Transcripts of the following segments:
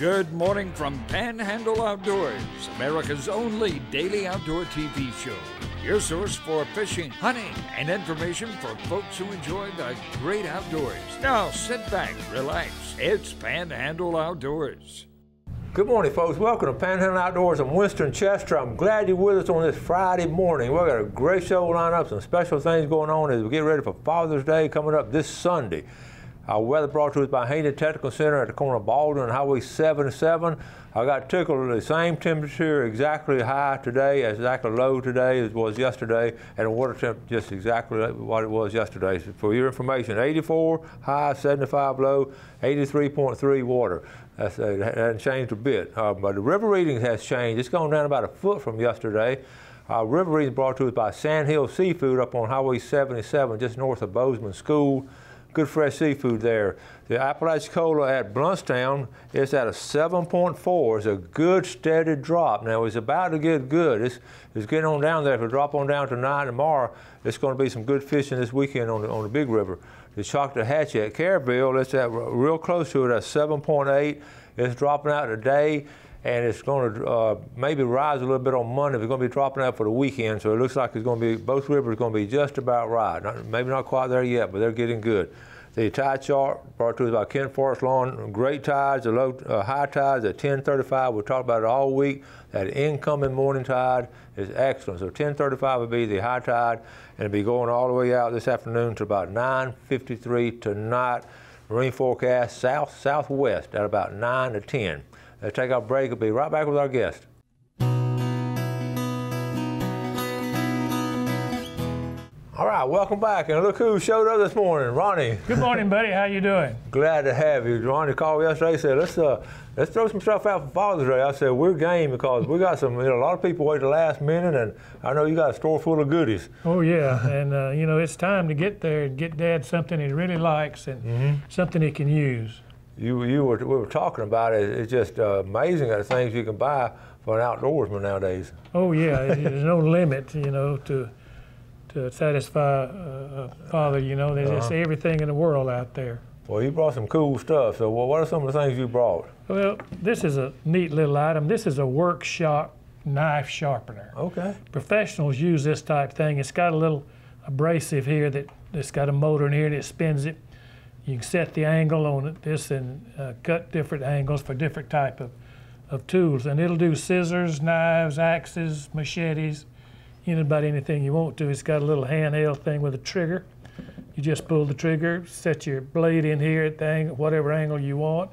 Good morning from Panhandle Outdoors, America's only daily outdoor TV show. Your source for fishing, hunting, and information for folks who enjoy the great outdoors. Now sit back, relax. It's Panhandle Outdoors. Good morning, folks. Welcome to Panhandle Outdoors. I'm Winston Chester. I'm glad you're with us on this Friday morning. We've got a great show lined up, some special things going on as we get ready for Father's Day coming up this Sunday. Our weather brought to us by Hayden Technical Center at the corner of Baldwin and Highway 77. I got tickled at the same temperature, exactly high today, exactly low today as it was yesterday, and the water temp just exactly what it was yesterday. So for your information, 84 high, 75 low, 83.3 water. That hasn't changed a bit. But the river reading has changed. It's gone down about a foot from yesterday. River reading brought to us by Sandhill Seafood up on Highway 77, just north of Bozeman School. Good fresh seafood there. The Apalachicola at Bluntstown is at a 7.4. It's a good steady drop. Now it's about to get good. It's getting on down there. If it drop on down tonight and tomorrow, it's going to be some good fishing this weekend on the Big River. The Choctawhatchee at Careville, it's at real close to it at 7.8. It's dropping out today, and it's going to maybe rise a little bit on Monday. It's going to be dropping out for the weekend, so it looks like it's going to be, both rivers are going to be just about right. Maybe not quite there yet, but they're getting good. The tide chart brought to us by Kent Forest Lawn. Great tides, high tides at 10:35. We talked about it all week. That incoming morning tide is excellent. So 10:35 would be the high tide, and it'll be going all the way out this afternoon to about 9:53 tonight. Marine forecast southwest at about 9 to 10. Let's take our break. We'll be right back with our guest. All right, welcome back, and look who showed up this morning, Ronnie. Good morning, buddy. How you doing? Glad to have you. Ronnie called yesterday. Said let's throw some stuff out for Father's Day. I said we're game because we got some. A lot of people wait the last minute, and I know you got a store full of goodies. Oh yeah, and it's time to get there and get Dad something he really likes and something he can use. We were talking about it. It's just amazing the things you can buy for an outdoorsman nowadays. Oh yeah, there's no limit, to satisfy a father. There's just everything in the world out there. Well, you brought some cool stuff. So what are some of the things you brought? Well, this is a neat little item. This is a workshop knife sharpener. Okay. Professionals use this type thing. It's got a little abrasive here that's got a motor in here that spins it. You can set the angle on this and cut different angles for different type of tools. And it'll do scissors, knives, axes, machetes, about anything you want to. It's got a little handheld thing with a trigger. You just pull the trigger, set your blade in here at the angle, whatever angle you want,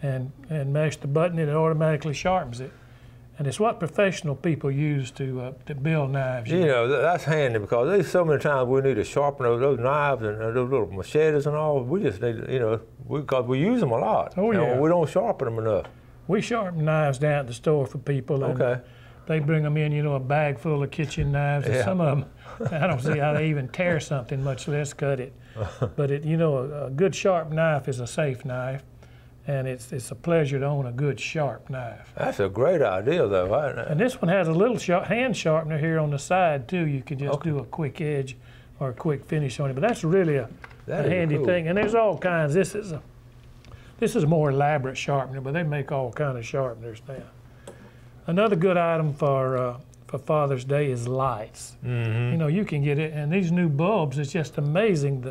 and mash the button, and it automatically sharpens it. And it's what professional people use to build knives. That's handy because there's so many times we need to sharpen those knives and those little machetes and all. We just need, because we use them a lot. Oh yeah. We don't sharpen them enough. We sharpen knives down at the store for people. And okay. They bring them in, a bag full of kitchen knives. And some of them, I don't see how they even tear something, much less cut it. But a good sharp knife is a safe knife. And it's a pleasure to own a good sharp knife. That's a great idea, though. And this one has a little hand sharpener here on the side too. You can just do a quick edge or a quick finish on it. But that's really a handy thing. And there's all kinds. This is a more elaborate sharpener, but they make all kinds of sharpeners now. Another good item for Father's Day is lights. You can get it, and these new bulbs, it's just amazing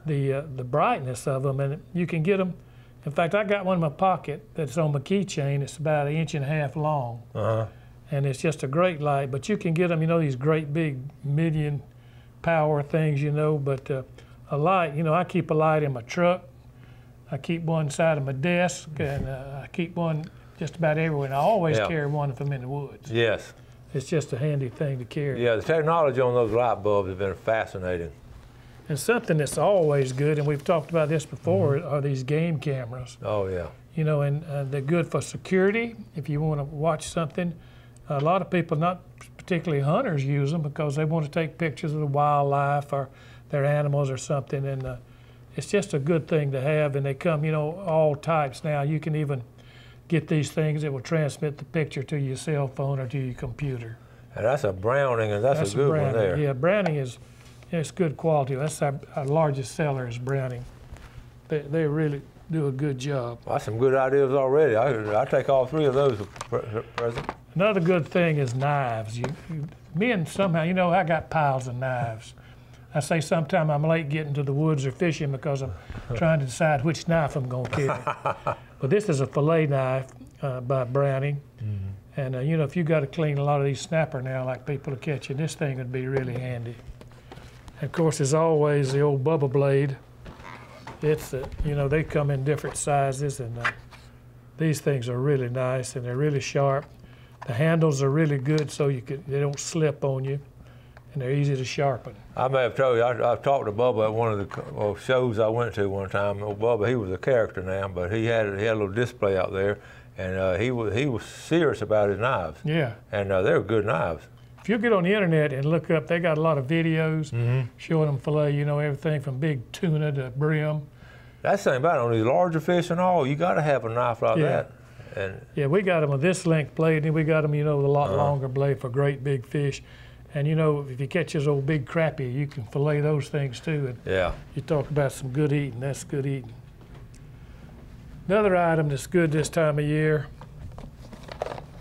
the brightness of them, and you can get them. In fact, I got one in my pocket that's on my keychain. It's about 1.5 inches long, and it's just a great light. But you can get them, these great big million power things, But a light, I keep a light in my truck. I keep one inside of my desk, and I keep one just about everywhere. And I always carry one if I'm in the woods. Yes. It's just a handy thing to carry. Yeah, the technology on those light bulbs has been fascinating. And something that's always good, and we've talked about this before, are these game cameras. Oh, yeah. And they're good for security. If you want to watch something, a lot of people, not particularly hunters, use them because they want to take pictures of the wildlife or their animals or something. And it's just a good thing to have. And they come, all types now. You can even get these things that will transmit the picture to your cell phone or to your computer. And that's a Browning, and that's a good one there. Yeah, Browning it's good quality. That's our largest seller is Browning. They're really do a good job. Well, that's some good ideas already. I take all 3 of those, President. Another good thing is knives. Men somehow, you know, I got piles of knives. I say sometime I'm late getting to the woods or fishing because I'm trying to decide which knife I'm going to carry. But this is a fillet knife by Browning. Mm-hmm. And, you know, if you got to clean a lot of these snapper now, like people are catching, this thing would be really handy. And of course, as always, the old Bubba blade. It's, you know, they come in different sizes, and these things are really nice, and they're really sharp. The handles are really good, so they don't slip on you, and they're easy to sharpen. I may have told you, I've talked to Bubba at one of the shows I went to one time. Old Bubba, he was a character now, but he had a little display out there, and he was serious about his knives. Yeah. And they're good knives. If you get on the internet and look up, they got a lot of videos showing them fillet, you know, everything from big tuna to brim. That's the thing about it, on these larger fish and all, you got to have a knife like that. And yeah, we got them with this length blade, and we got them, you know, with a lot longer blade for great big fish. And, you know, if you catch those old big crappie, you can fillet those things too. And yeah. You talk about some good eating, that's good eating. Another item that's good this time of year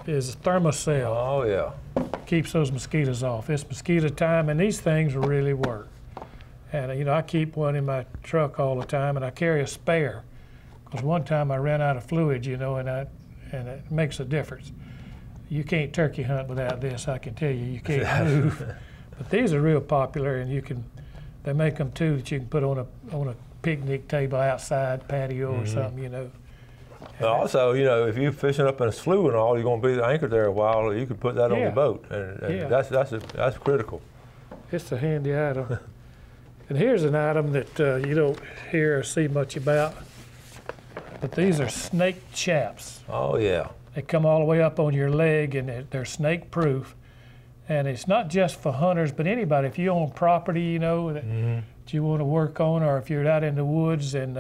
is Thermocell. Oh, yeah. Keeps those mosquitoes off. It's mosquito time, and these things really work. And, you know, I keep one in my truck all the time, and I carry a spare. Because one time I ran out of fluid, you know, and it makes a difference. You can't turkey hunt without this, I can tell you. You can't move. But these are real popular, and they make them too that you can put on a picnic table outside, patio or something, you know. Also, you know, if you're fishing up in a slough and all, you're going to be anchored there a while, you can put that on the boat, and that's critical. It's a handy item. And here's an item that you don't hear or see much about, but these are snake chaps. Oh, yeah. They come all the way up on your leg, and they're snake proof. And it's not just for hunters, but anybody. If you own property, you know, that you want to work on, or if you're out in the woods, and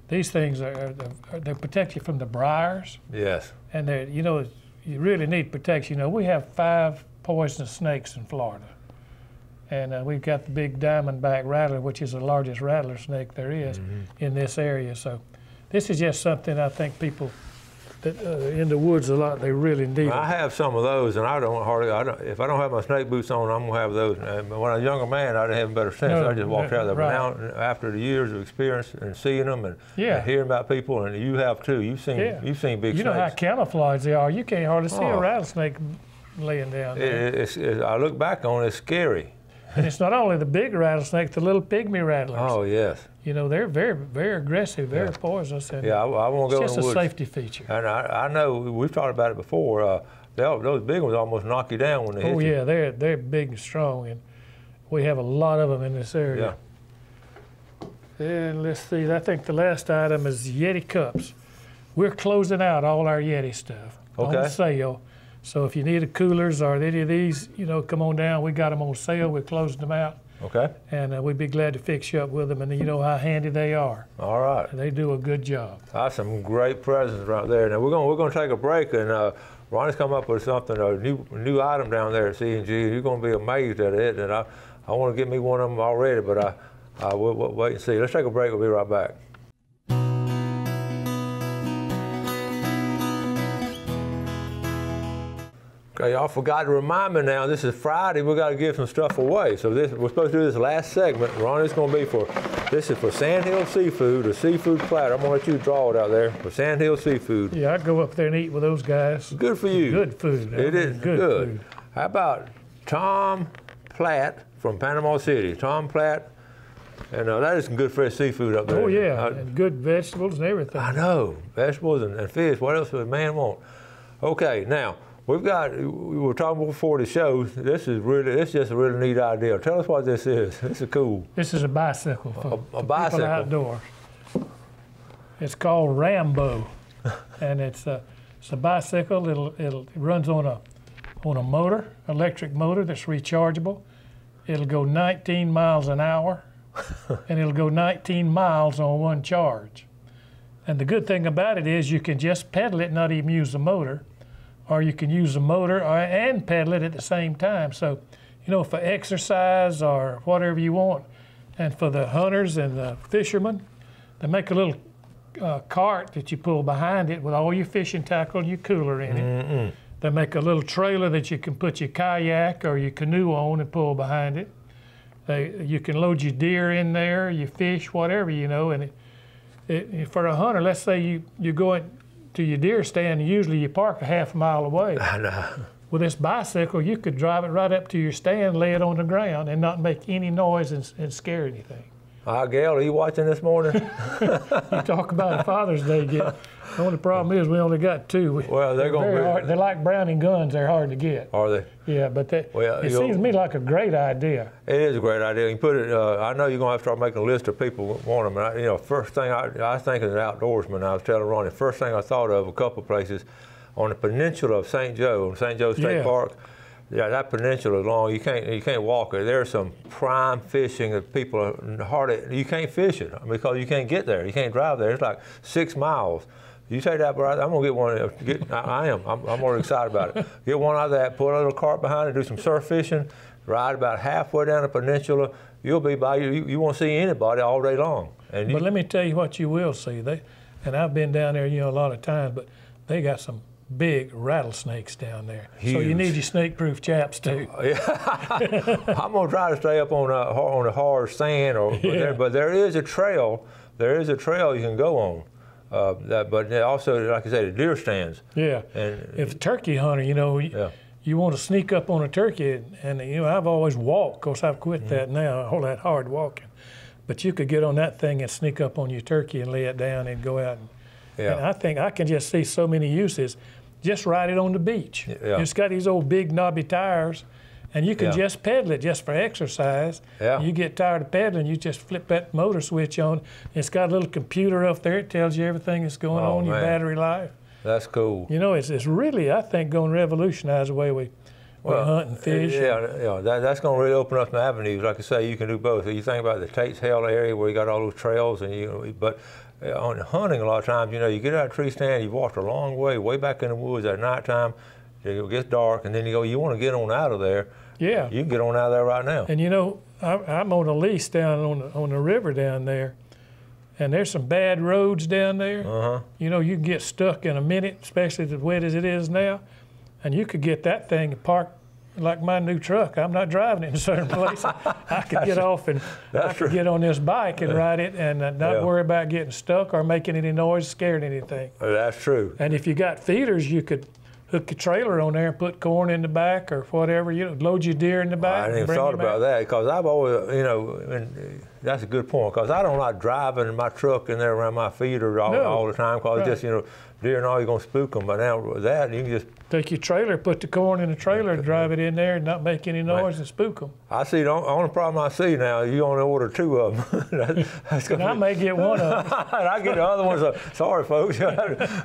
these things they protect you from the briars. Yes. And you know, you really need protection. You know, we have 5 poisonous snakes in Florida, and we've got the big diamondback rattler, which is the largest rattler snake there is in this area. So, this is just something I think people that in the woods a lot, they really need. I have some of those, and if I don't have my snake boots on, I'm gonna have those. And when I was a younger man, I didn't have better sense. I just walked out there. But now, after the years of experience and seeing them and hearing about people, and you have too, you've seen big snakes. You know how camouflaged they are. You can't hardly see a rattlesnake laying down there. I look back on it, it's scary. And it's not only the big rattlesnake, the little pygmy rattlers. Oh, yes. You know, they're very, very aggressive, very poisonous. And I won't go in the woods. It's just a safety feature. And I know, we've talked about it before, those big ones almost knock you down when they hit you. Oh, yeah, they're big and strong, and we have a lot of them in this area. Yeah. And let's see, I think the last item is Yeti cups. We're closing out all our Yeti stuff on sale. So if you need a coolers or any of these, you know, come on down. We got them on sale. We're closing them out. Okay. And we'd be glad to fix you up with them. And you know how handy they are. All right. And they do a good job. That's some great presents right there. Now we're gonna take a break, and Ronnie's come up with something, a new item down there at C&G. You're gonna be amazed at it. And I want to get me one of them already, but we'll wait and see. Let's take a break. We'll be right back. Okay, y'all forgot to remind me now, this is Friday, we got to give some stuff away. So we're supposed to do this last segment. Ronnie's going to be this is for Sandhill Seafood, a seafood platter. I'm going to let you draw it out there for Sandhill Seafood. Yeah, I'd go up there and eat with those guys. Good for you. Good food. It is good. Food. How about Tom Platt from Panama City? Tom Platt, and that is some good fresh seafood up there. Oh, yeah, and good vegetables and everything. I know, vegetables and fish. What else would a man want? Okay, now, we were talking before the show, it's just a really neat idea. Tell us what this is. This is cool. This is a bicycle for bicycle. People outdoors. It's called Rambo, and it's a bicycle. It runs on a motor, electric motor that's rechargeable. It'll go 19 miles an hour, and it'll go 19 miles on one charge. And the good thing about it is you can just pedal it, not even use the motor. Or you can use the motor and pedal it at the same time. So, you know, for exercise or whatever you want. And for the hunters and the fishermen, they make a little cart that you pull behind it with all your fishing tackle and your cooler in it. They make a little trailer that you can put your kayak or your canoe on and pull behind it. You can load your deer in there, your fish, whatever, you know. And for a hunter, let's say you go to your deer stand, and usually you park a half a mile away. I know. With this bicycle, you could drive it right up to your stand, lay it on the ground, and not make any noise and scare anything. Gail, are you watching this morning? You talk about a Father's Day gift. The only problem is we only got 2. Well, they're going to be hard. They're like Browning guns. They're hard to get. Are they? Yeah, but it seems to me like a great idea. It is a great idea. You can put it. I know you're going to have to start making a list of people who want them. And first thing I think as an outdoorsman, I was telling Ronnie, first thing I thought of a couple places on the peninsula of St. Joe State Park. Yeah, that peninsula is long. You can't walk it. There's some prime fishing that people are hardly. You can't fish it because you can't get there. You can't drive there. It's like 6 miles. You take that, but I'm gonna get one. I'm more excited about it. Get one out of that. Put a little cart behind it. Do some surf fishing. Ride about halfway down the peninsula. You'll be by you won't see anybody all day long. But let me tell you what you will see. And I've been down there, a lot of times, but they got some big rattlesnakes down there. Huge. So you need your snake-proof chaps too. I'm gonna try to stay up on the hard sand, but there is a trail. There is a trail you can go on. But also, like I said, the deer stands. Yeah. And if a turkey hunter, you want to sneak up on a turkey, and I've always walked. Of course, I've quit that now. All that hard walking. But you could get on that thing and sneak up on your turkey and lay it down and go out. And I think I can just see so many uses. Just ride it on the beach. Yeah. It's got these old big knobby tires, and you can just pedal it just for exercise. Yeah. You get tired of pedaling, you just flip that motor switch on. It's got a little computer up there. It tells you everything that's going on, your battery life. That's cool. It's really, I think, going to revolutionize the way we hunt and fish. That's going to really open up some avenues. Like I say, you can do both. You think about the Tate's Hell area where you got all those trails, but on hunting, a lot of times, you get out of a tree stand, you've walked a long way back in the woods at nighttime, it gets dark, and then you want to get on out of there. Yeah. You can get on out of there right now. And I'm on a lease down on the river down there, and there's some bad roads down there. Uh-huh. You can get stuck in a minute, especially as wet as it is now, and you could get that thing parked like my new truck. I'm not driving it in certain places. I could get off and I could get on this bike and ride it and not worry about getting stuck or making any noise, scaring anything. That's true. And if you got feeders, you could hook a trailer on there and put corn in the back or whatever. Load your deer in the back. I hadn't even thought about that because I've always, and that's a good point because I don't like driving my truck in there around my feeder all the time because just, deer and all, you're going to spook them. But now with that, you can just take your trailer, put the corn in the trailer, drive it in there, and not make any noise and spook them. I see. The only problem I see now, you only order 2 of them. And I may get one of them. And I get the other ones. Sorry, folks.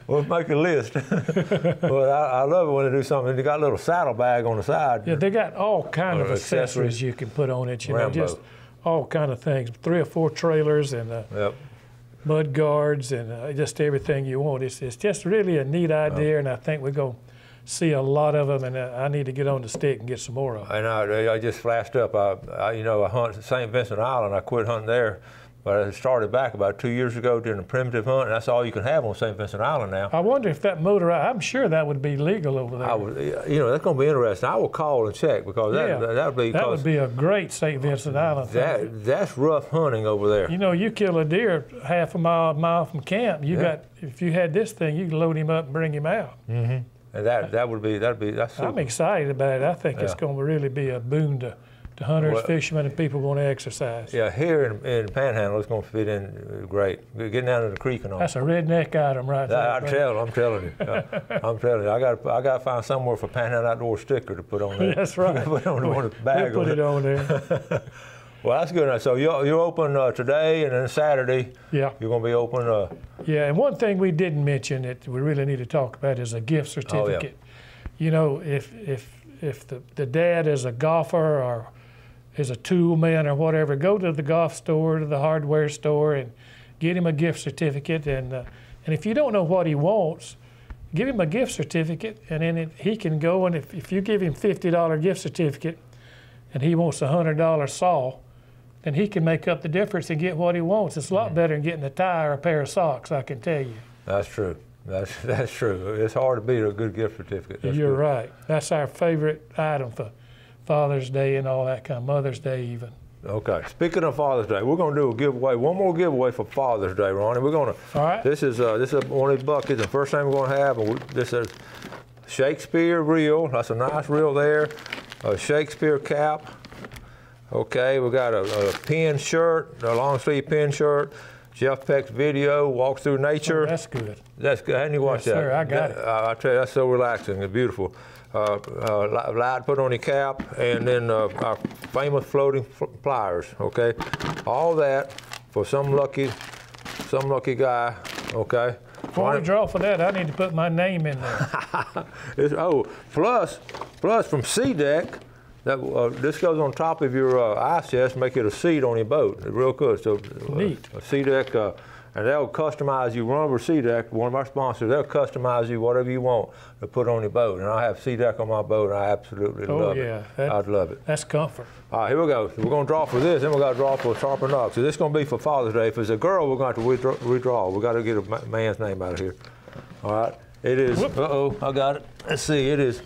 We'll make a list. But I love it when they do something. They got a little saddle bag on the side. Yeah, they got all kind of accessories you can put on it. Just all kind of things. 3 or 4 trailers and. Mud guards and just everything you want. It's just really a neat idea, and I think we're going to see a lot of them, and I need to get on the stick and get some more of them. And I just flashed up. I hunt St. Vincent Island. I quit hunting there, but I started back about 2 years ago during a primitive hunt, and that's all you can have on St. Vincent Island now. I wonder if that I'm sure that would be legal over there. That's going to be interesting. I will call and check because that would be a great St. Vincent Island thing. That's rough hunting over there. You kill a deer half a mile from camp. If you had this thing, you could load him up and bring him out. Mm-hmm. And that's super. I'm excited about it. I think it's going to really be a boon to hunters, fishermen, and people want to exercise. Yeah, here in Panhandle, it's going to fit in great. Getting down to the creek and all. That's a redneck item right there. I'm telling you. I got to find somewhere for Panhandle Outdoor sticker to put on there. That's right. Put on the bag. We'll put it on there. Well, that's good. So you're open today, and then Saturday. Yeah. You're going to be open. Yeah, and one thing we didn't mention that we really need to talk about is a gift certificate. Oh, yeah. If the dad is a golfer or is a tool man or whatever, go to the golf store, to the hardware store, and get him a gift certificate. And if you don't know what he wants, give him a gift certificate, and then he can go, and if you give him $50 gift certificate and he wants a $100 saw, then he can make up the difference and get what he wants. It's a lot better than getting a tie or a pair of socks, I can tell you. That's true. That's true. It's hard to beat a good gift certificate. That's You're good. right. That's our favorite item for Father's Day and all that kind of Mother's Day even. Okay. Speaking of Father's Day, we're going to do a giveaway. One more giveaway for Father's Day, Ronnie. We're going to. All right. This is one of these buckets. The first thing we're going to have. This is Shakespeare reel. That's a nice reel there. A Shakespeare cap. Okay. We got a pin shirt, a long sleeve pin shirt. Jeff Peck's video, Walks Through Nature. Oh, that's good. That's good. Hadn't you watched that? Yes, sir. I got it. I tell you, that's so relaxing. It's beautiful. Light put on your cap, and then our famous floating pliers. Okay, all that for some lucky guy. Okay. Before we draw for that, I need to put my name in there. Plus from C-Deck. This goes on top of your ice chest, make it a seat on your boat. It's real good. So Neat. A C-Deck, and they'll customize you. Remember C-Deck, one of our sponsors, they'll customize you whatever you want to put on your boat. And I have C-Deck on my boat, and I absolutely love it. I'd love it. That's comfort. All right, here we go. We're going to draw for this, then we're going to draw for a sharper knock. So this is going to be for Father's Day. If it's a girl, we're going to have to redraw. We've got to get a man's name out of here. All right, it is. Uh-oh, I got it. Let's see, it is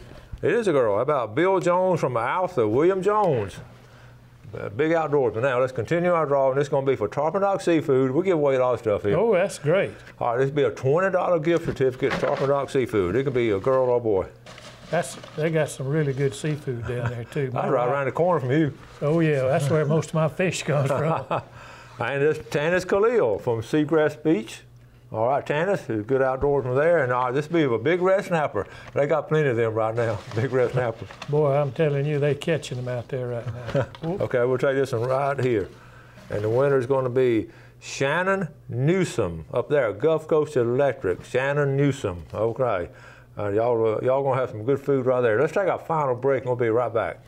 a girl. How about Bill Jones from Alpha, William Jones. Big outdoorsman. Now, let's continue our drawing. This is going to be for Tarpon Dock Seafood. We'll give away a lot of stuff here. Oh, that's great. All right, this will be a $20 gift certificate to Tarpon Dock Seafood. It could be a girl or a boy. They got some really good seafood down there, too. That's right around the corner from you. Oh, yeah, that's where most of my fish comes from. And this Tanis Khalil from Seagrass Beach. All right, Tanis, a good outdoorsman there. And this will be a big red snapper. They got plenty of them right now, big red snappers. Boy, I'm telling you, they're catching them out there right now. Okay, we'll take this one right here. And the winner is going to be Shannon Newsom up there, Gulf Coast Electric. Shannon Newsom. Okay. Y'all going to have some good food right there. Let's take our final break, and we'll be right back.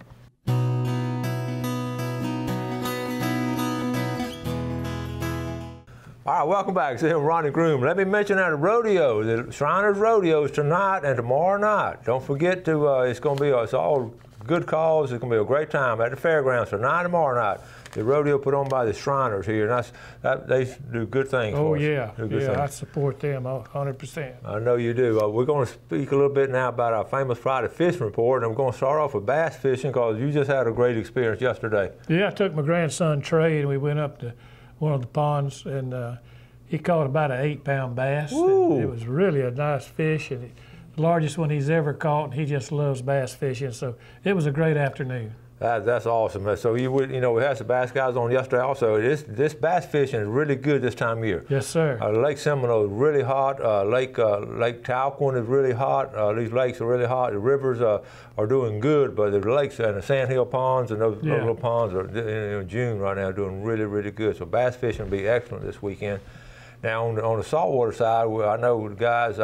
All right, welcome back. It's Ronnie Groom. Let me mention that the rodeo, the Shriners Rodeo is tonight and tomorrow night. Don't forget to, it's all good cause. It's going to be a great time at the fairgrounds tonight and tomorrow night. The rodeo put on by the Shriners here, and they do good things for us. Oh, yeah, I support them 100%. I know you do. We're going to speak a little bit now about our famous Friday fishing report, and we're going to start off with bass fishing because you just had a great experience yesterday. Yeah, I took my grandson Trey, and we went up to one of the ponds, and he caught about an 8-pound bass. It was really a nice fish, and the largest one he's ever caught, and he just loves bass fishing, so it was a great afternoon. That's awesome. So we had some bass guys on yesterday also. This bass fishing is really good this time of year. Yes, sir. Lake Seminole is really hot. Lake Talquin is really hot. These lakes are really hot. The rivers are doing good, but the lakes and the sandhill ponds and those little ponds are in June right now doing really, really good. So bass fishing will be excellent this weekend. Now on the saltwater side, I know the guys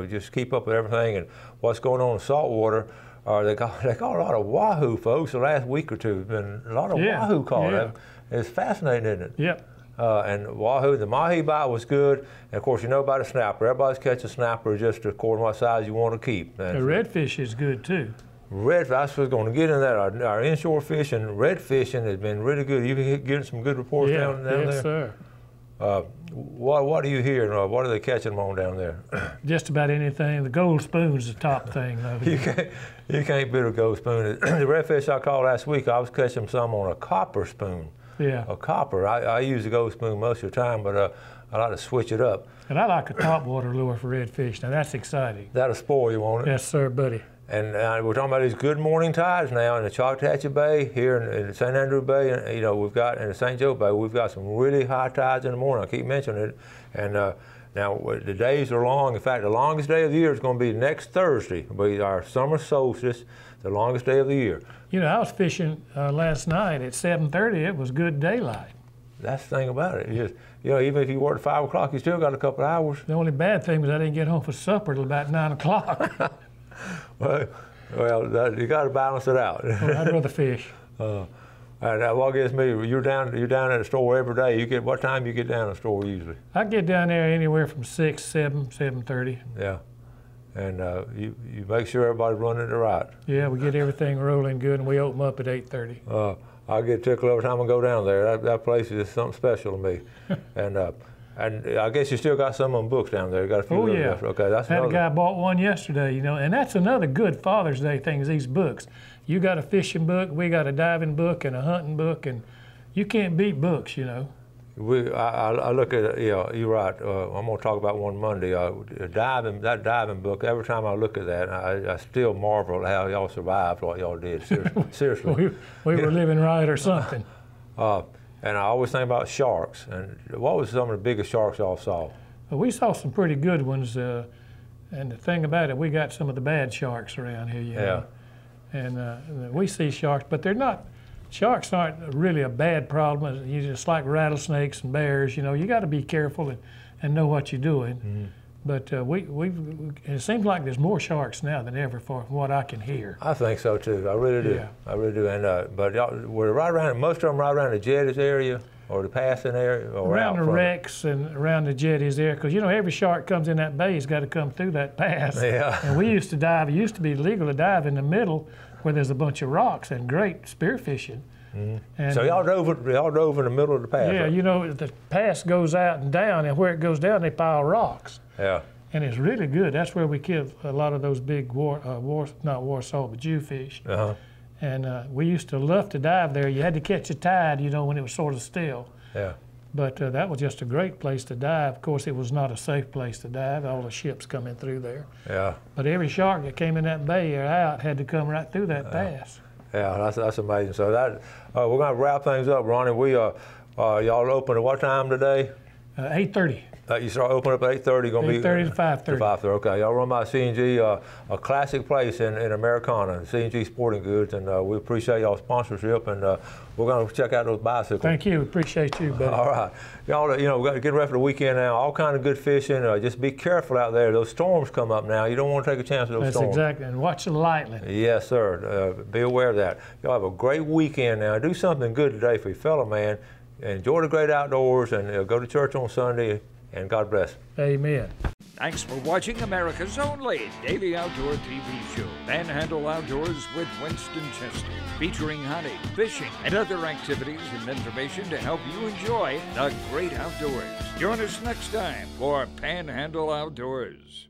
just keep up with everything and what's going on in saltwater. They caught a lot of wahoo, folks. The last week or two, been a lot of wahoo caught. Yeah. It's fascinating, isn't it? Yep. And wahoo, the mahi bite was good. And of course, you know about a snapper. Everybody's catching a snapper just according to what size you want to keep. And the redfish is good too. I was going to get into that. Our inshore fishing, redfishing has been really good. You've been getting some good reports down there? Yes, sir. What do you hear? What are they catching them on down there? Just about anything. The gold spoon's the top thing, though. You can't beat a gold spoon. The redfish I caught last week, I was catching some on a copper spoon. Yeah. A copper. I use the gold spoon most of the time, but I like to switch it up. And I like a topwater lure for redfish. Now that's exciting. That'll spoil you, won't it? Yes, sir, buddy. And we're talking about these good morning tides now in the Choctawhatchee Bay, here in St. Andrew Bay, and we've got in the St. Joe Bay, we've got some really high tides in the morning. I keep mentioning it. And now the days are long. In fact, the longest day of the year is going to be next Thursday. It'll be our summer solstice, the longest day of the year. I was fishing last night at 7:30. It was good daylight. That's the thing about it. It's just, even if you work at 5 o'clock, you still got a couple of hours. The only bad thing was I didn't get home for supper till about 9 o'clock. Well, you got to balance it out. Well, I'd rather fish. And what gets me, you're down at the store every day. What time you get down at the store usually? I get down there anywhere from 6, 7, 7:30. Yeah, and you make sure everybody's running it right. Yeah, we get everything rolling good, and we open up at 8:30. I get tickled every time I go down there. That place is something special to me. And I guess you still got some of them books down there. You got a few. Oh yeah. Okay, that's had another. A guy bought one yesterday, you know, and that's another good Father's Day thing is these books. You got a fishing book, we got a diving book, and a hunting book, and you can't beat books, you know. I look at it, you're right. I'm going to talk about one Monday. That diving book, every time I look at that, I still marvel at how y'all survived what y'all did. Seriously. we were living right or something. And I always think about sharks. And what was some of the biggest sharks y'all saw? Well, we saw some pretty good ones. And the thing about it, we got some of the bad sharks around here, you know. And we see sharks, but they're not. Sharks aren't really a bad problem. You just like rattlesnakes and bears, you know. You got to be careful and know what you're doing. Mm-hmm. But it seems like there's more sharks now than ever, from what I can hear. I think so too. I really do. Yeah. I really do. And but y'all were right around. Most of them right around the jetties area or the passing area, or around out the wrecks and around the jetties there, because you know every shark comes in that bay has got to come through that pass. Yeah. And we used to dive. It used to be legal to dive in the middle where there's a bunch of rocks and great spearfishing. Mm-hmm. And, so y'all drove in the middle of the pass. Yeah, right? you know the pass goes out and down, and where it goes down, they pile rocks. Yeah. And it's really good. That's where we killed a lot of those big not warsawk, but jewfish. Uh-huh. And we used to love to dive there. You had to catch a tide, you know, when it was sort of still. Yeah. But that was just a great place to dive. Of course, it was not a safe place to dive. All the ships coming through there. Yeah. But every shark that came in that bay or out had to come right through that pass. Yeah, that's amazing. So that we're gonna wrap things up, Ronnie. We y'all open at what time today? 8:30. You start opening up at 8:30. Gonna be 8:30 to 5:30. To 5:30. Okay, y'all run by C&G, a classic place in Americana, C&G Sporting Goods, and we appreciate y'all sponsorship. And we're gonna check out those bicycles. Thank you. Appreciate you, buddy. All right, y'all. You know, we got to get ready for the weekend now. All kind of good fishing. Just be careful out there. Those storms come up now. You don't want to take a chance with those storms. That's exactly. And watch the lightning. Yes, sir. Be aware of that. Y'all have a great weekend now. Do something good today for your fellow man. Enjoy the great outdoors, and go to church on Sunday. And God bless. Amen. Thanks for watching America's only daily outdoor TV show, Panhandle Outdoors with Winston Chester, featuring hunting, fishing, and other activities and information to help you enjoy the great outdoors. Join us next time for Panhandle Outdoors.